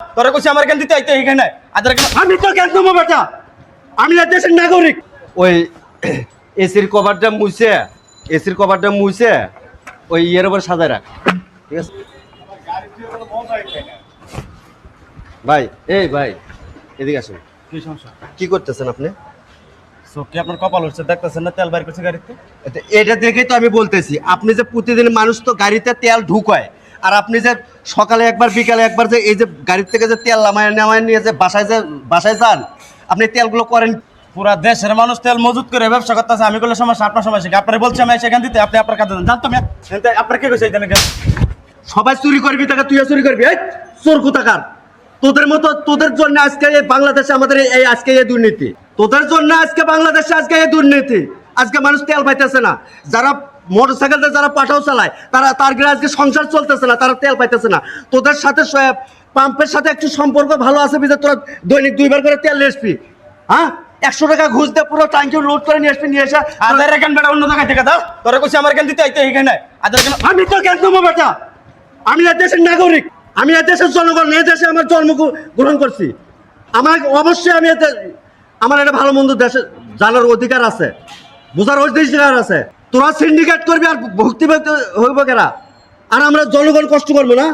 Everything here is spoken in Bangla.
তোরা কইছি আমার জ্ঞান দিতে আইতে এখানে আদার কেন? আমি তো জ্ঞান দেবো বেটা, আমি এই দেশের নাগরিক। ওই এসির কভারটা মুছে ওই ইয়ের উপর সাজায় রাখ, ঠিক আছে ভাই? এই ভাই এদিকে আসুন। কি সমস্যা? কি করতেছেন আপনি? চোখে আপনার কপাল হচ্ছে, দেখতেছেন না তেল বাইর করছে গাড়িতে? এটা দেখেই তো আমি বলতেছি, আপনি যে প্রতিদিন মানুষ তো গাড়িতে তেল ঢুকায়, আর আপনি যে সকালে একবার বিকালে একবার যে এই যে গাড়ির থেকে যে তেল নামায় নিয়ে যে বাসায় যান, আপনি তেলগুলো করেন। পুরা দেশের মানুষ তেল মজুত করে ব্যবসা করতেছে, আমি করলে সমস্যা, আপনার সমস্যা কি? আপনার বলছি আমি সেখান দিতে, আপনি আপনার কাছে জানতো না। আপনার কে কইছে এখানে? সবাই চুরি করবি, টাকা তুইও চুরি করবি, এই চোর কোথাকার। তোদের মতো, তোদের জন্য আজকে এই বাংলাদেশে আমাদের এই আজকে এই দুর্নীতি, তোদের জন্য আজকে বাংলাদেশে আজকে এই দুর্নীতি। আজকে মানুষ তেল পাইতেছে না, যারা মোটরসাইকেলতে যারা পাঠাও চালায় তার আজকে সংসার চলতেছে না, তারা তেল পাইতেছে না। তোদের সাথে পাম্পের সাথে একটু সম্পর্ক ভালো আছে বিধে তোরা দৈনিক 2 বার করে তেল নিয়ে আসবি। হ্যাঁ, 100 টাকা ঘুষ দিয়ে পুরো ট্যাঙ্কি লোড করে নিয়ে আসবি, নিয়ে এসে আদার জ্ঞান বেটা অন্য জায়গায় থেকে দাও। তোরা কইছি আমার জ্ঞান দিতে আইতে এখানে আদার কেন? আমি তো জ্ঞান দেবো বেটা, আমি এই দেশের নাগরিক, আমি এই দেশের জনগণ, এই দেশে আমার জন্ম গ্রহণ করছি। আমার অবশ্যই আমার এটা ভালো মন্দ দেশে জানার অধিকার আছে, বোঝার অধিকার আছে। তোরা সিন্ডিকেট করবি আর ভুক্তি হইব কেরা, আর আমরা জনগণ কষ্ট করবো না?